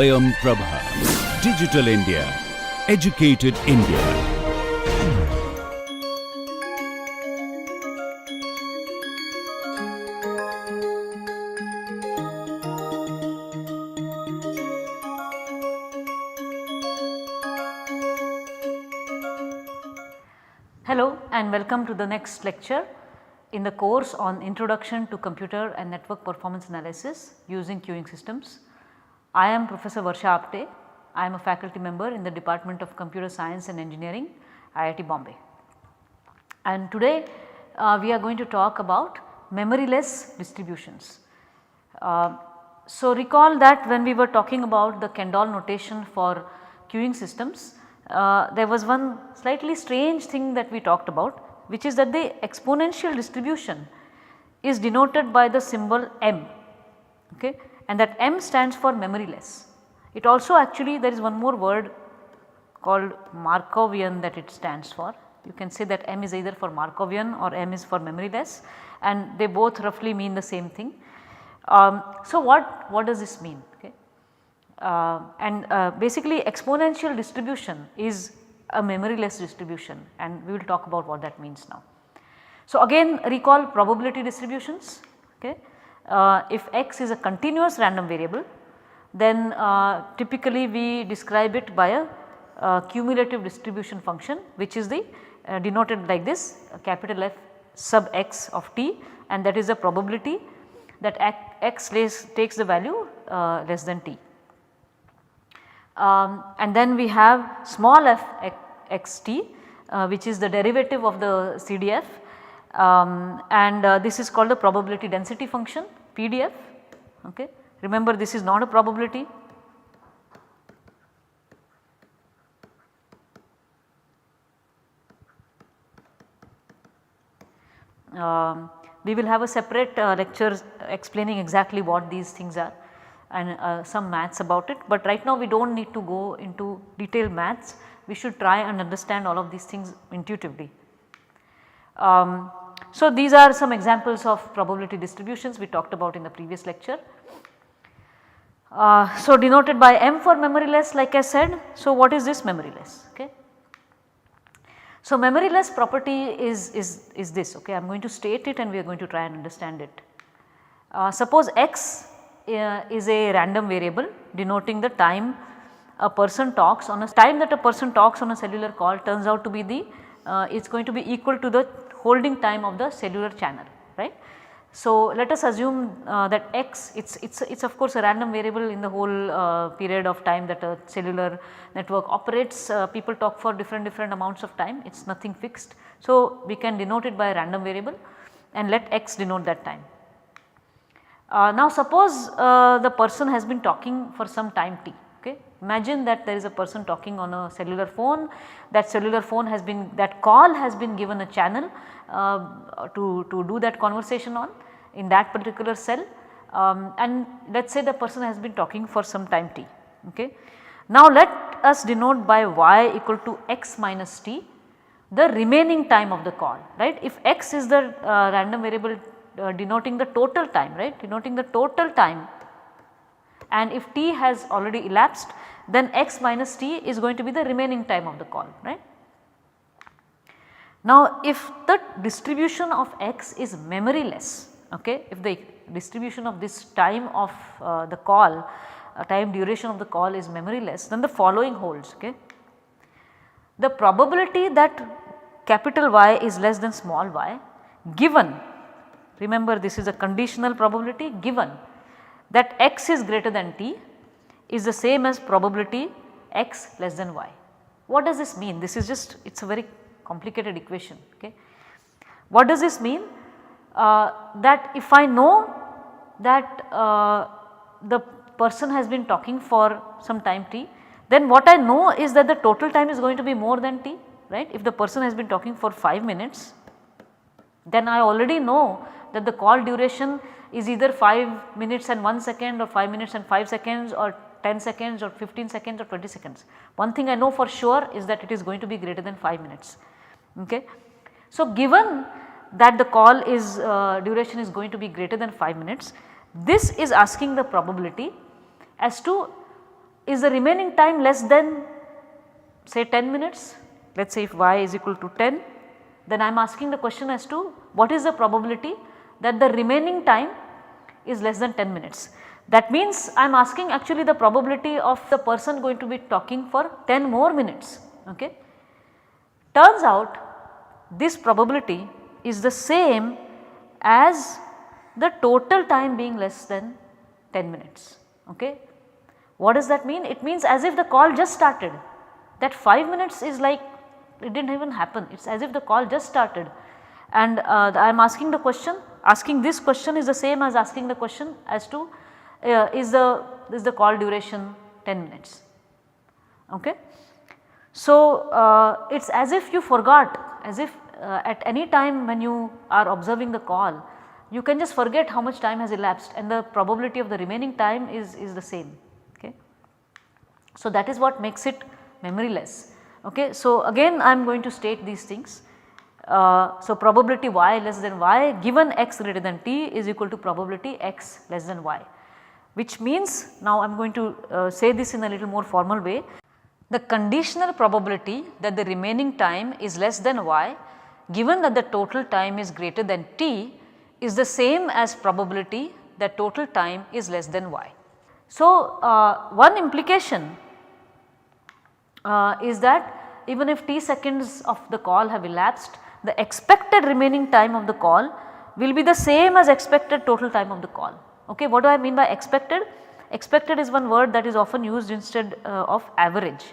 Swayam Prabha. Digital India. Educated India. Hello and welcome to the next lecture in the course on Introduction to Computer and Network Performance Analysis using Queuing Systems. I am Professor Varsha Apte. I am a faculty member in the Department of Computer Science and Engineering, IIT Bombay. And today we are going to talk about memoryless distributions. So recall that when we were talking about the Kendall notation for queuing systems, there was one slightly strange thing that we talked about, which is that the exponential distribution is denoted by the symbol m, okay, and that m stands for memoryless. It also actually there is one more word called Markovian that it stands for. You can say that m is either for Markovian or m is for memoryless, and they both roughly mean the same thing. So what does this mean? Okay? Basically exponential distribution is a memoryless distribution, and we will talk about what that means now. So again recall probability distributions. Okay. If x is a continuous random variable, then typically we describe it by a cumulative distribution function, which is the denoted like this, capital F sub x of t, and that is the probability that x takes the value less than t. And then we have small f x t, which is the derivative of the CDF, and this is called the probability density function PDF. Okay. Remember, this is not a probability. We will have a separate lecture explaining exactly what these things are and some maths about it, but right now we do not need to go into detailed maths. We should try and understand all of these things intuitively. So these are some examples of probability distributions we talked about in the previous lecture. So denoted by m for memoryless, like I said. So what is this memoryless? Okay. So memoryless property is this. Okay, I am going to state it and we are going to try and understand it. Suppose x is a random variable denoting the time a person talks on a cellular call turns out to be the it is going to be equal to the holding time of the cellular channel, right. So let us assume that x it's of course a random variable in the whole period of time that a cellular network operates. People talk for different amounts of time, it is nothing fixed. So we can denote it by a random variable and let x denote that time. Now suppose the person has been talking for some time t. Okay. Imagine that there is a person talking on a cellular phone, that cellular phone has been, that call has been given a channel to do that conversation on in that particular cell, and let us say the person has been talking for some time t. Okay. Now let us denote by y equal to x minus t the remaining time of the call, right. If x is the random variable denoting the total time, right, denoting the total time, and if t has already elapsed, then x minus t is going to be the remaining time of the call, right. Now if the distribution of x is memoryless, okay, if the distribution of this time of the call, time duration of the call is memoryless, then the following holds. Okay. The probability that capital Y is less than small y, given, remember this is a conditional probability, given that x is greater than t, is the same as probability x less than y. What does this mean? This is just, it is a very complicated equation. Okay. What does this mean? That if I know that the person has been talking for some time t, then what I know is that the total time is going to be more than t, right. If the person has been talking for 5 minutes, then I already know that the call duration is either 5 minutes and 1 second or 5 minutes and 5 seconds or 10 seconds or 15 seconds or 20 seconds. One thing I know for sure is that it is going to be greater than 5 minutes. Okay. So given that the call is duration is going to be greater than 5 minutes, this is asking the probability as to is the remaining time less than say 10 minutes? Let us say if y is equal to 10, then I am asking the question as to what is the probability that the remaining time is less than 10 minutes. That means I am asking actually the probability of the person going to be talking for 10 more minutes. Okay. Turns out this probability is the same as the total time being less than 10 minutes. Okay. What does that mean? It means as if the call just started, that 5 minutes is like it did not even happen, it is as if the call just started, and I am asking the question, asking this question is the same as asking the question as to is the call duration 10 minutes. Okay. So, it is as if you forgot, as if at any time when you are observing the call, you can just forget how much time has elapsed and the probability of the remaining time is the same. Okay. So, that is what makes it memoryless. Okay. So, again I am going to state these things. So, probability y less than y given x greater than t is equal to probability x less than y, which means now I am going to say this in a little more formal way. The conditional probability that the remaining time is less than y given that the total time is greater than t is the same as probability that total time is less than y. So, one implication is that even if t seconds of the call have elapsed, the expected remaining time of the call will be the same as expected total time of the call. Okay, what do I mean by expected? Expected is one word that is often used instead of average.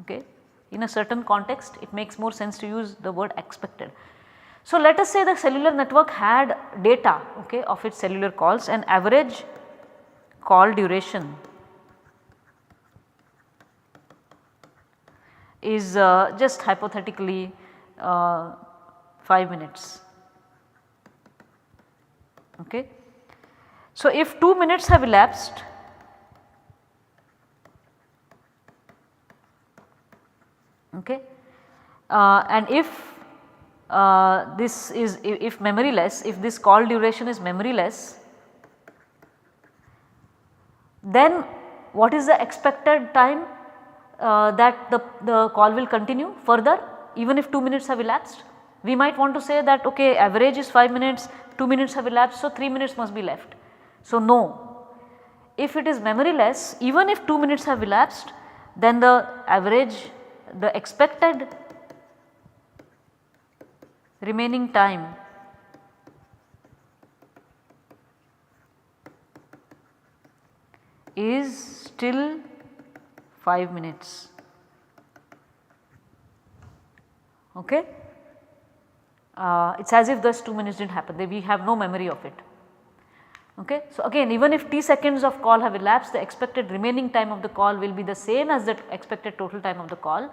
Okay. In a certain context it makes more sense to use the word expected. So, let us say the cellular network had data, okay, of its cellular calls, and average call duration is just hypothetically 5 minutes. Okay. So, if 2 minutes have elapsed, okay, and if this is if memoryless, if this call duration is memoryless, then what is the expected time that the call will continue further even if 2 minutes have elapsed? We might want to say that okay, average is 5 minutes, 2 minutes have elapsed, so 3 minutes must be left. So, no, if it is memoryless, even if 2 minutes have elapsed, then the average, the expected remaining time is still 5 minutes. Okay. It is as if those 2 minutes did not happen, we have no memory of it. Okay. So, again even if t seconds of call have elapsed, the expected remaining time of the call will be the same as the expected total time of the call.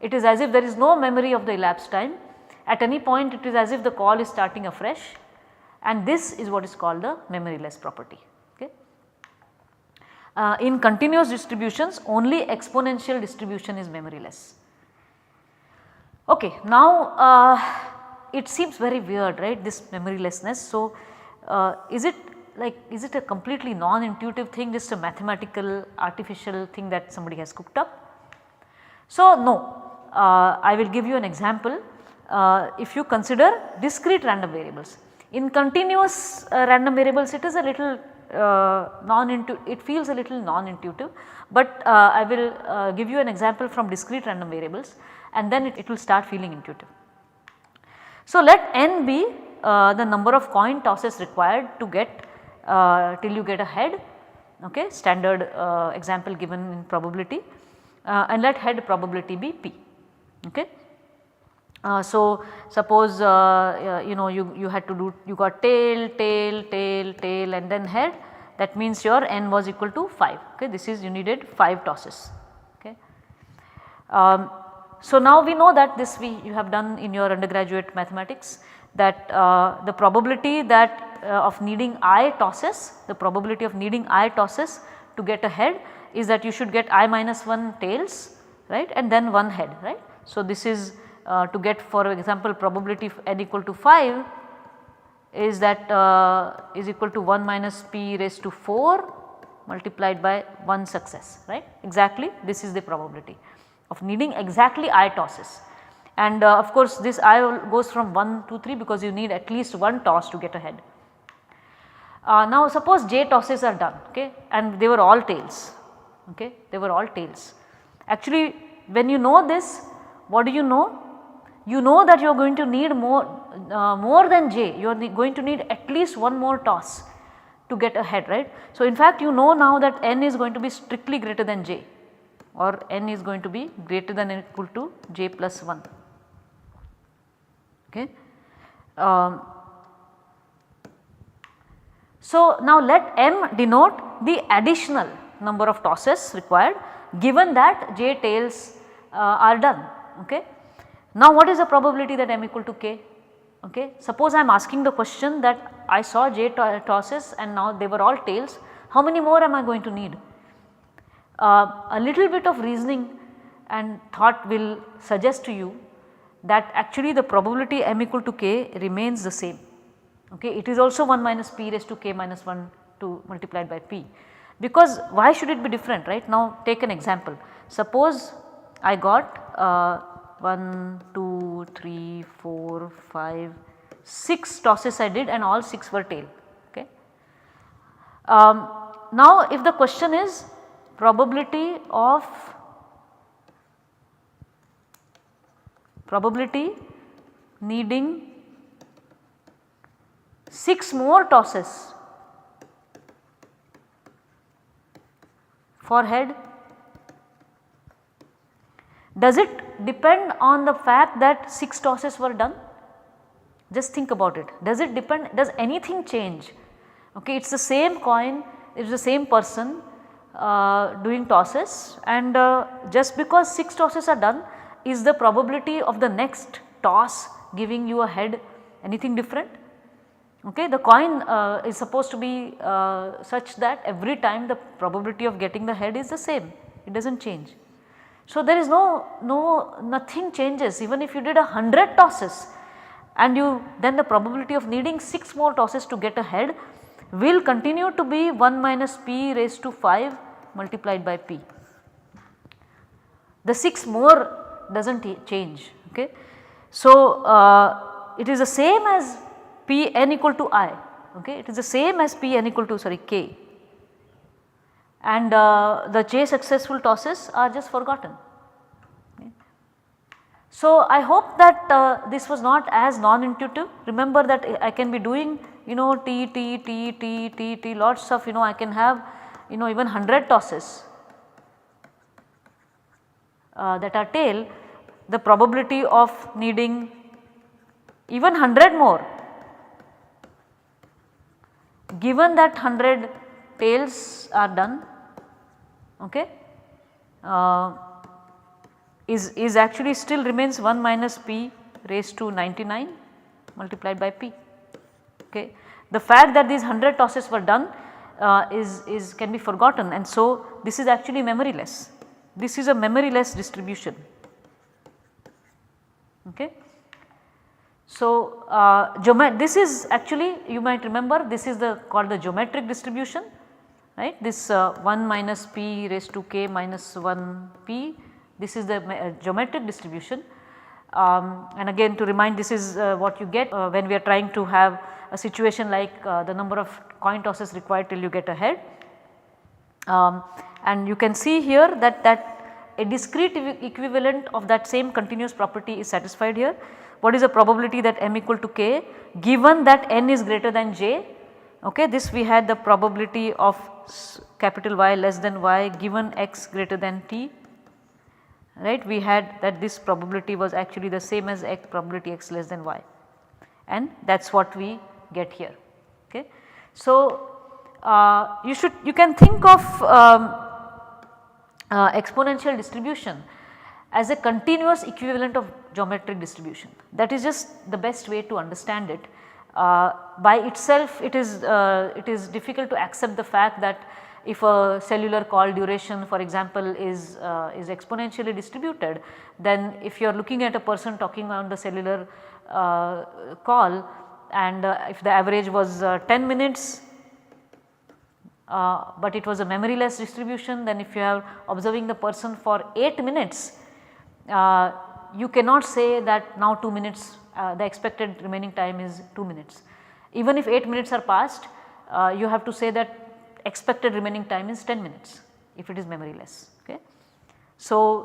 It is as if there is no memory of the elapsed time. At any point it is as if the call is starting afresh, and this is what is called the memoryless property. Okay. In continuous distributions only exponential distribution is memoryless. Okay. Now, it seems very weird, right, this memorylessness. So, is it a completely non-intuitive thing, just a mathematical artificial thing that somebody has cooked up? So, no, I will give you an example. If you consider discrete random variables, in continuous random variables it is a little it feels a little non-intuitive, but I will give you an example from discrete random variables and then it will start feeling intuitive. So, let n be the number of coin tosses required to get till you get a head, okay, standard example given in probability, and let head probability be p. Okay. So, suppose you know you had to do, you got tail, tail, tail, tail and then head, that means your n was equal to 5. Okay. This is, you needed 5 tosses. Okay. So, now we know that this you have done in your undergraduate mathematics, that the probability that of needing I tosses, the probability of needing I tosses to get a head is that you should get I minus 1 tails, right, and then 1 head, right. So, this is to get, for example, probability n equal to 5 is that is equal to 1 minus p raised to 4 multiplied by 1 success, right. Exactly this is the probability of needing exactly I tosses, and of course this I goes from 1 to 3 because you need at least 1 toss to get ahead. Now suppose j tosses are done, okay, and they were all tails, okay, they were all tails. Actually when you know this, what do you know? You know that you are going to need more than j, you are going to need at least one more toss to get ahead, right. So in fact you know now that n is going to be strictly greater than j, or n is going to be greater than or equal to j plus 1, okay. So now let m denote the additional number of tosses required given that j tails are done, okay. Now what is the probability that m equal to k? Okay. Suppose I am asking the question that I saw j tosses and now they were all tails, how many more am I going to need? A little bit of reasoning and thought will suggest to you that actually the probability m equal to k remains the same, okay. It is also 1 minus p raised to k minus 1 to multiplied by p, because why should it be different, right. Now take an example, suppose I got 1, 2, 3, 4, 5, 6 tosses I did and all 6 were tail, okay. Now if the question is probability needing 6 more tosses for head, does it depend on the fact that 6 tosses were done? Just think about it. Does it depend, does anything change? Okay, it is the same coin, it is the same person doing tosses, and just because 6 tosses are done, is the probability of the next toss giving you a head anything different? Okay, the coin is supposed to be such that every time the probability of getting the head is the same, it does not change. So there is nothing changes, even if you did 100 tosses and then the probability of needing 6 more tosses to get ahead will continue to be 1 minus p raised to 5 multiplied by p. The 6 more does not change, okay. So it is the same as p n equal to I, okay, it is the same as p n equal to k, and the j successful tosses are just forgotten. Okay. So I hope that this was not as non-intuitive. Remember that I can be doing t lots of I can have even 100 tosses that are tail, the probability of needing even 100 more given that 100 tails are done, okay, is actually still remains 1 minus p raised to 99 multiplied by p, okay. The fact that these 100 tosses were done can be forgotten, and so this is actually memoryless. This is a memoryless distribution, okay. So this is actually, you might remember, this is called the geometric distribution, right. This 1 minus p raised to k minus 1 p, this is the geometric distribution, and again to remind, this is what you get when we are trying to have a situation like the number of coin tosses required till you get ahead. And you can see here that a discrete equivalent of that same continuous property is satisfied here. What is the probability that m equal to k given that n is greater than j, okay. This we had the probability of capital Y less than y given x greater than t, right. We had that this probability was actually the same as x probability x less than y, and that is what we get here, okay. So you can think of exponential distribution as a continuous equivalent of geometric distribution. That is just the best way to understand it. By itself it is difficult to accept the fact that if a cellular call duration, for example, is exponentially distributed, then if you are looking at a person talking on the cellular call and if the average was 10 minutes, but it was a memoryless distribution, then if you are observing the person for 8 minutes, you cannot say that now 2 minutes, the expected remaining time is 2 minutes. Even if 8 minutes are passed, you have to say that expected remaining time is 10 minutes if it is memoryless. Okay. So,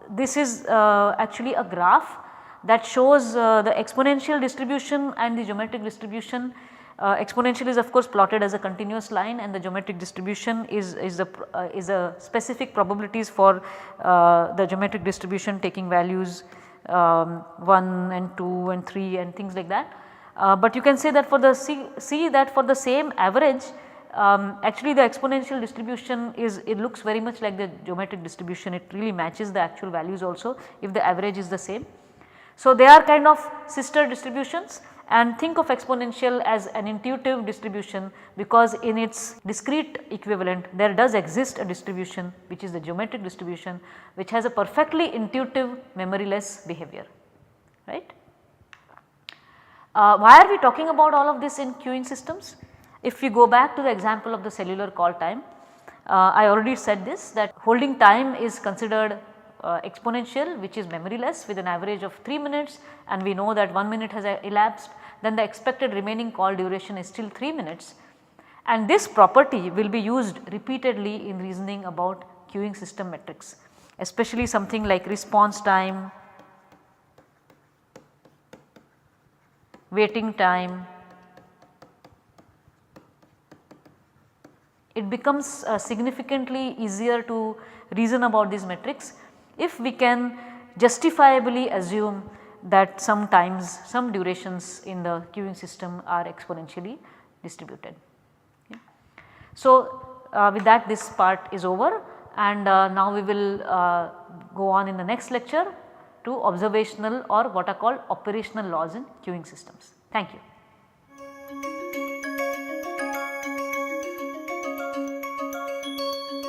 this is actually a graph that shows the exponential distribution and the geometric distribution. Exponential is of course plotted as a continuous line, and the geometric distribution is a specific probabilities for the geometric distribution taking values 1 and 2 and 3 and things like that. But you can say that for the see that for the same average, actually the exponential distribution it looks very much like the geometric distribution, it really matches the actual values also if the average is the same. So, they are kind of sister distributions, and think of exponential as an intuitive distribution, because in its discrete equivalent there does exist a distribution which is the geometric distribution, which has a perfectly intuitive memoryless behavior, right. Why are we talking about all of this in queuing systems? If we go back to the example of the cellular call time, I already said this, that holding time is considered exponential, which is memoryless with an average of 3 minutes, and we know that 1 minute has elapsed, then the expected remaining call duration is still 3 minutes, and this property will be used repeatedly in reasoning about queuing system metrics, especially something like response time, waiting time. It becomes significantly easier to reason about these metrics if we can justifiably assume that sometimes some durations in the queuing system are exponentially distributed. Okay. So, with that this part is over, and now we will go on in the next lecture to observational or what are called operational laws in queuing systems. Thank you.